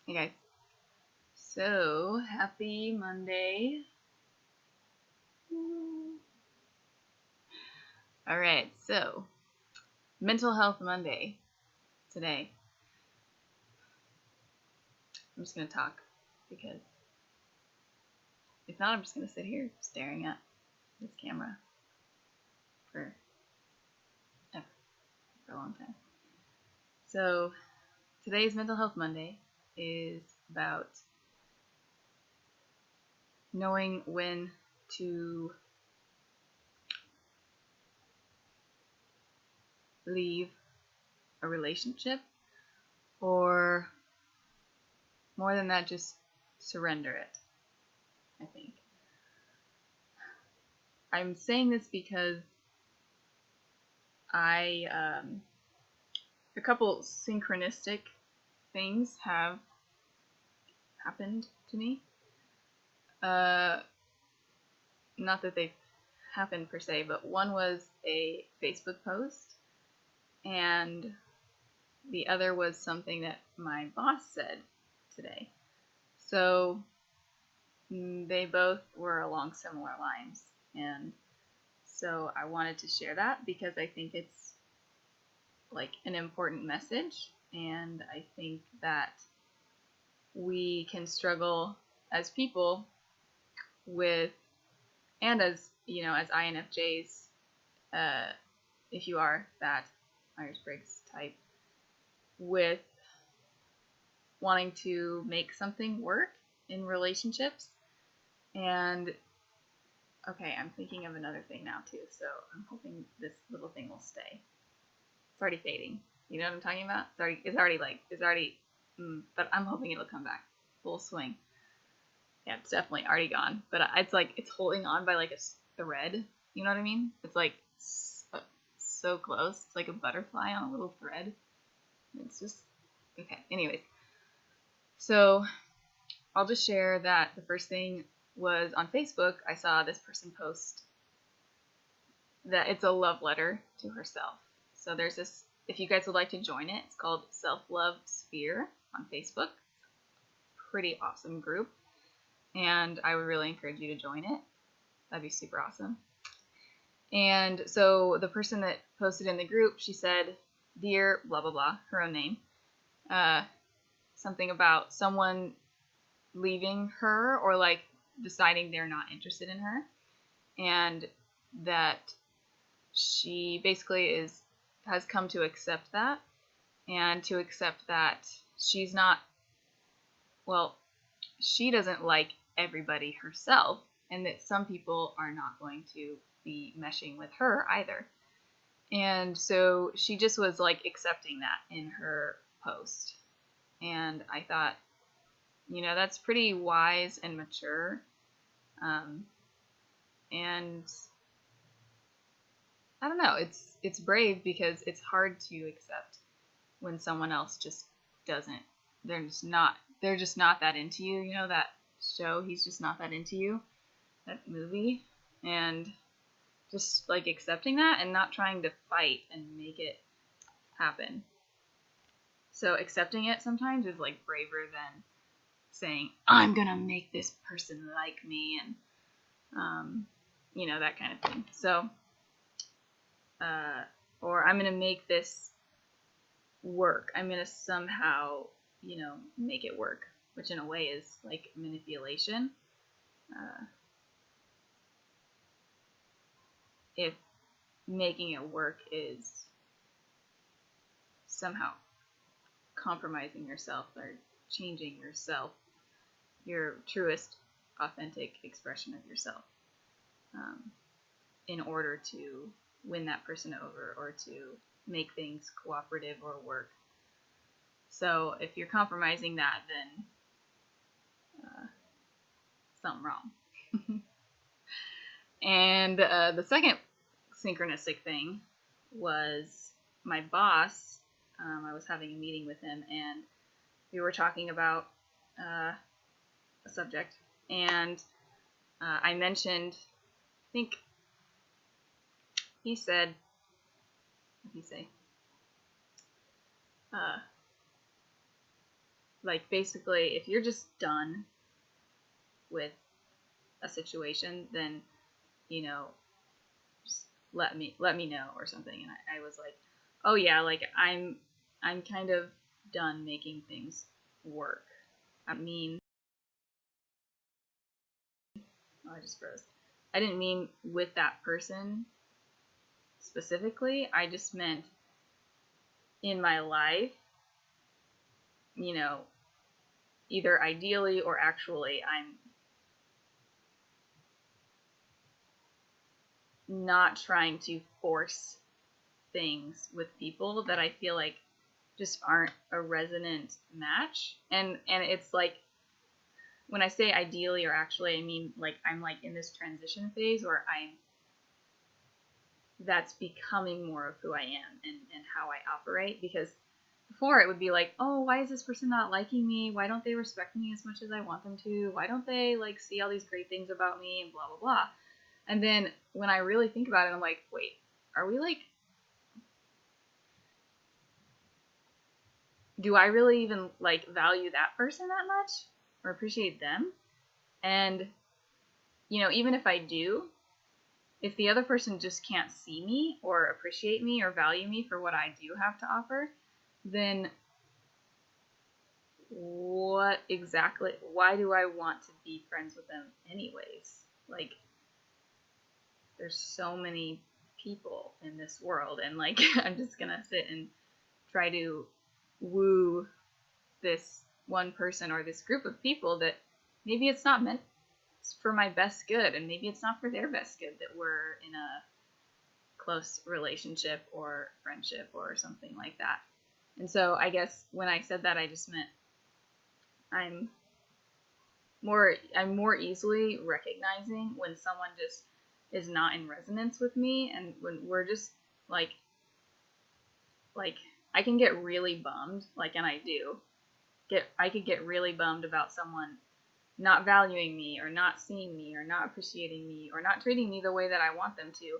Hey guys. So, happy Monday. Alright, so, Mental Health Monday today. I'm just going to talk because if not, I'm just going to sit here staring at this camera for a long time. So, today's Mental Health Monday is about knowing when to leave a relationship, or more than that, just surrender it, I think. I'm saying this because a couple synchronistic things have happened to me. Not that they've happened per se, but one was a Facebook post, and the other was something that my boss said today. So they both were along similar lines, and so I wanted to share that because I think it's like an important message, and I think that we can struggle as people with, and as as INFJs, if you are that Myers-Briggs type, with wanting to make something work in relationships. And okay, I'm thinking of another thing now too, so I'm hoping this little thing will stay. It's already fading. You know what I'm talking about? It's already, but I'm hoping it'll come back full swing. Yeah, it's definitely already gone, but it's like it's holding on by like a thread. You know what I mean? It's like so close. It's like a butterfly on a little thread. It's just okay. Anyways, so I'll just share that the first thing was on Facebook. I saw this person post that it's a love letter to herself. So there's this, if you guys would like to join it, it's called Self Love Sphere on Facebook. Pretty awesome group, and I would really encourage you to join it. That'd be super awesome. And so the person that posted in the group, she said, "Dear blah blah blah," her own name, something about someone leaving her or like deciding they're not interested in her, and that she basically has come to accept that, and to accept that she's not, well, she doesn't like everybody herself, and that some people are not going to be meshing with her either. And so she just was like accepting that in her post. And I thought, that's pretty wise and mature. And I don't know, it's brave because it's hard to accept when someone else just doesn't. They're just not that into you. You know that show, He's Just Not That Into You, that movie, and just like accepting that and not trying to fight and make it happen. So accepting it sometimes is like braver than saying, I'm gonna make this person like me, and that kind of thing. So or I'm gonna make this work. I'm gonna somehow, make it work, which in a way is like manipulation. If making it work is somehow compromising yourself or changing yourself, your truest, authentic expression of yourself, in order to win that person over or to make things cooperative or work. So if you're compromising that, then something wrong. And the second synchronistic thing was my boss. I was having a meeting with him, and we were talking about a subject, and I mentioned, I think he said, what did he say? like, basically, if you're just done with a situation, then, you know, just let me know or something. And I was like, oh yeah, like, I'm kind of done making things work. I mean, oh, I just froze. I didn't mean with that person specifically. I just meant in my life, you know, either ideally or actually, I'm not trying to force things with people that I feel like just aren't a resonant match. And it's like, when I say ideally or actually, I mean, like, I'm like in this transition phase where that's becoming more of who I am and how I operate. Because before it would be like, oh, why is this person not liking me? Why don't they respect me as much as I want them to? Why don't they like see all these great things about me and blah, blah, blah. And then when I really think about it, I'm like, wait, are we like, do I really even like value that person that much or appreciate them? And, you know, even if I do, if the other person just can't see me or appreciate me or value me for what I do have to offer, then what exactly, why do I want to be friends with them anyways? Like, there's so many people in this world, and like, I'm just gonna sit and try to woo this one person or this group of people that maybe it's not meant for my best good, and maybe it's not for their best good that we're in a close relationship or friendship or something like that. And so I guess when I said that, I just meant I'm more easily recognizing when someone just is not in resonance with me, and when we're just like I can get really bummed, like, and I could get really bummed about someone not valuing me or not seeing me or not appreciating me or not treating me the way that I want them to.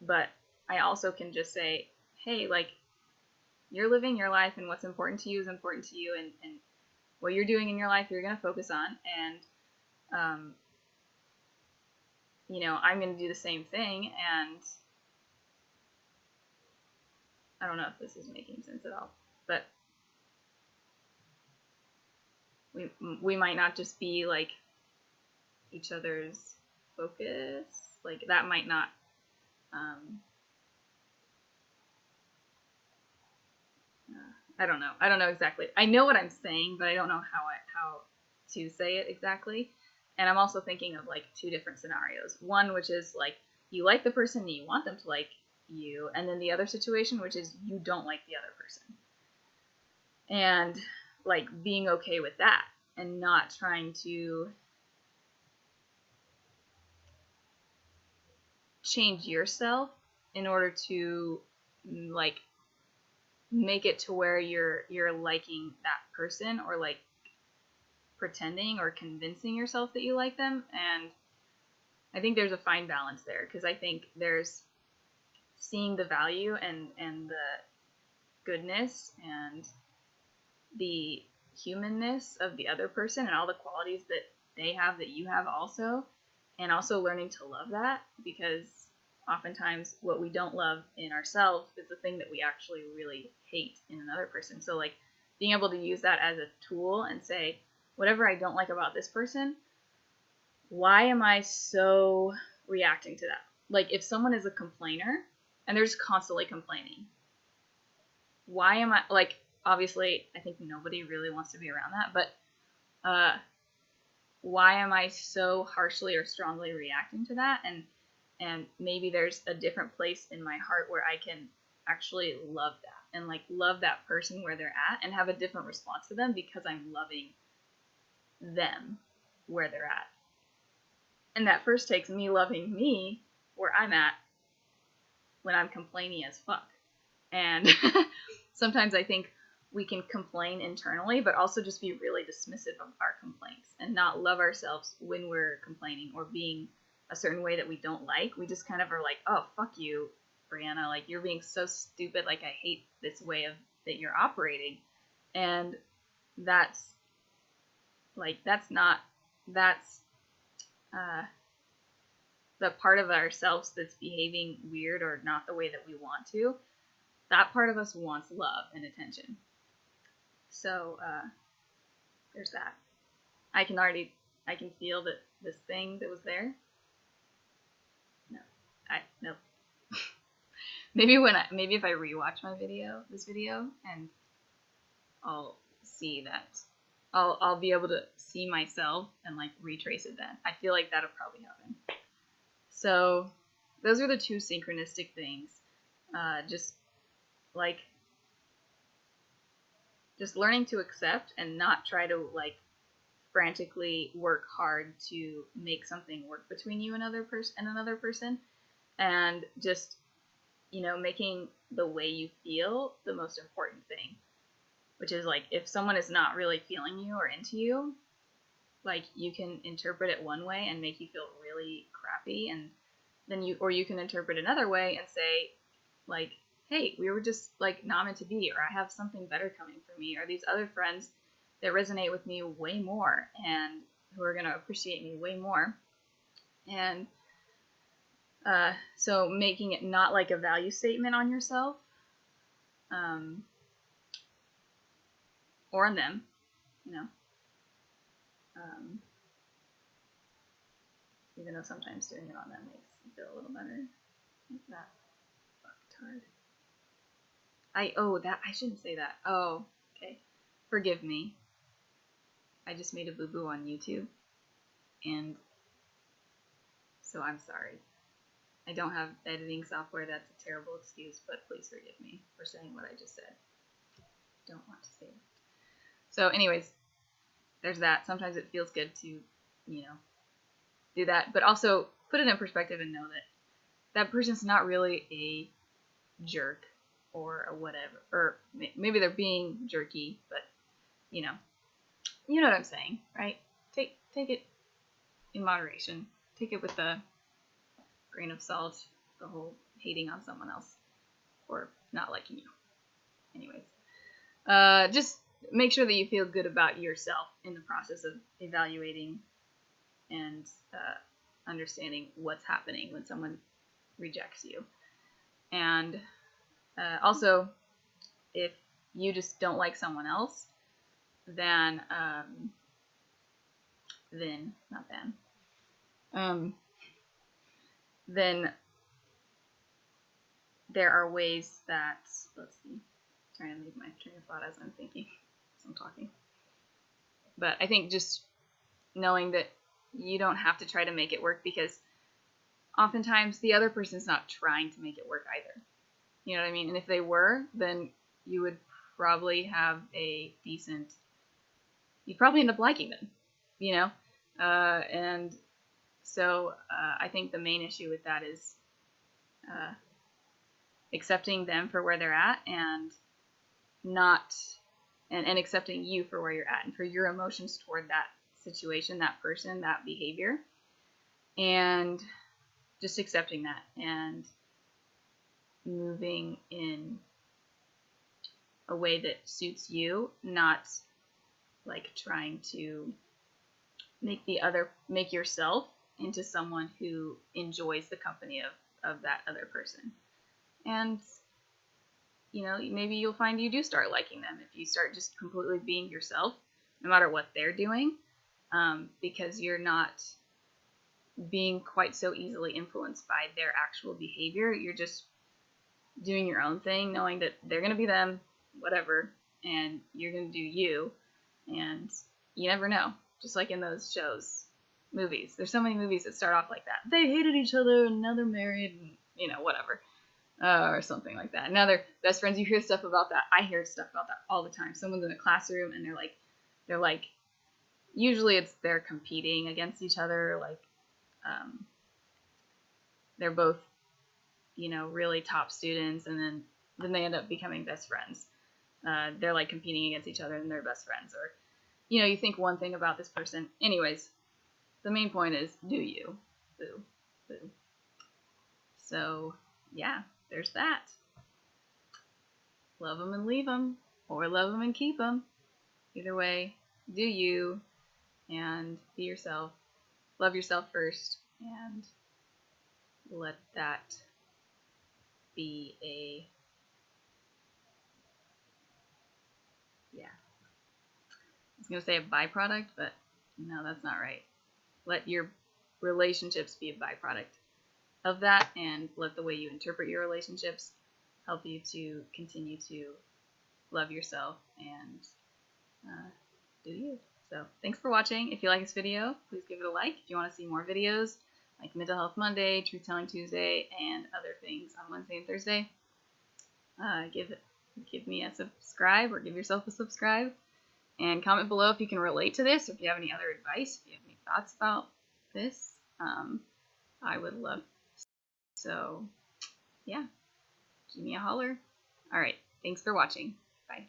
But I also can just say, hey, like, you're living your life, and what's important to you is important to you, and what you're doing in your life, you're going to focus on. And, you know, I'm going to do the same thing. And I don't know if this is making sense at all, but we might not just be like each other's focus. Like, that might not, I don't know. I don't know exactly. I know what I'm saying, but I don't know how to say it exactly. And I'm also thinking of like two different scenarios. One, which is like you like the person and you want them to like you, and then the other situation, which is you don't like the other person. And like being okay with that and not trying to change yourself in order to like make it to where you're liking that person, or like pretending or convincing yourself that you like them. And I think there's a fine balance there, because I think there's seeing the value and the goodness and the humanness of the other person and all the qualities that they have that you have also, and also learning to love that, because oftentimes what we don't love in ourselves is the thing that we actually really hate in another person. So like being able to use that as a tool and say, whatever I don't like about this person, why am I so reacting to that? Like, if someone is a complainer and they're just constantly complaining, why am I, like, obviously I think nobody really wants to be around that, but why am I so harshly or strongly reacting to that? And maybe there's a different place in my heart where I can actually love that and like love that person where they're at and have a different response to them because I'm loving them where they're at. And that first takes me loving me where I'm at when I'm complaining as fuck. And sometimes I think we can complain internally, but also just be really dismissive of our complaints and not love ourselves when we're complaining or being a certain way that we don't like. We just kind of are like, oh, fuck you Brianna, like, you're being so stupid, like, I hate this way of that you're operating. And that's the part of ourselves that's behaving weird or not the way that we want to. That part of us wants love and attention. So there's that. I can feel that this thing that was there. Nope. maybe if I rewatch this video, and I'll see that I'll be able to see myself and like retrace it then. I feel like that'll probably happen. So those are the two synchronistic things. Just learning to accept and not try to like frantically work hard to make something work between you and another person, and just, making the way you feel the most important thing, which is like, if someone is not really feeling you or into you, like, you can interpret it one way and make you feel really crappy, and then you can interpret another way and say, like, hey, we were just like not meant to be, or I have something better coming for me, or these other friends that resonate with me way more and who are going to appreciate me way more. And so making it not like a value statement on yourself, or on them, even though sometimes doing it on them makes you feel a little better. Like that fucktard. I shouldn't say that. Oh, okay. Forgive me. I just made a boo-boo on YouTube, and so I'm sorry. I don't have editing software. That's a terrible excuse, but please forgive me for saying what I just said. Don't want to say it. So anyways, there's that. Sometimes it feels good to, do that, but also put it in perspective and know that that person's not really a jerk or a whatever, or maybe they're being jerky, but you know what I'm saying, right? Take it in moderation. Take it with a grain of salt, the whole hating on someone else or not liking you. Anyways, just make sure that you feel good about yourself in the process of evaluating and understanding what's happening when someone rejects you. And also, if you just don't like someone else, then there are ways that, let's see, trying to leave my train of thought as I'm thinking, as I'm talking. But I think just knowing that you don't have to try to make it work, because oftentimes the other person's not trying to make it work either. You know what I mean? And if they were, then you would probably have you'd probably end up liking them, and so I think the main issue with that is accepting them for where they're at, and and accepting you for where you're at and for your emotions toward that situation, that person, that behavior, and just accepting that and moving in a way that suits you, not like trying to make yourself into someone who enjoys the company of that other person. And maybe you'll find you do start liking them if you start just completely being yourself, no matter what they're doing, because you're not being quite so easily influenced by their actual behavior. You're just doing your own thing, knowing that they're going to be them, whatever, and you're going to do you, and you never know. Just like in those movies. There's so many movies that start off like that. They hated each other, and now they're married, and, whatever. Or something like that. Now they're best friends. You hear stuff about that. I hear stuff about that all the time. Someone's in a classroom, and they're like, usually they're competing against each other. Like, they're both, really top students, and then they end up becoming best friends. They're like competing against each other, and they're best friends. Or, you think one thing about this person. Anyways, the main point is, do you. Boo. Boo. So, yeah. there's that. Love them and leave them, or love them and keep them. Either way, do you, and be yourself. Love yourself first, and let that be a, yeah. I was going to say a byproduct, but no, that's not right. Let your relationships be a byproduct of that, and let the way you interpret your relationships help you to continue to love yourself and do you. So thanks for watching. If you like this video, please give it a like. If you want to see more videos like Mental Health Monday, Truth Telling Tuesday, and other things on Wednesday and Thursday, give me a subscribe, or give yourself a subscribe, and comment below if you can relate to this, or if you have any other advice, if you have any thoughts about this. I would love. So yeah, give me a holler. All right, thanks for watching. Bye.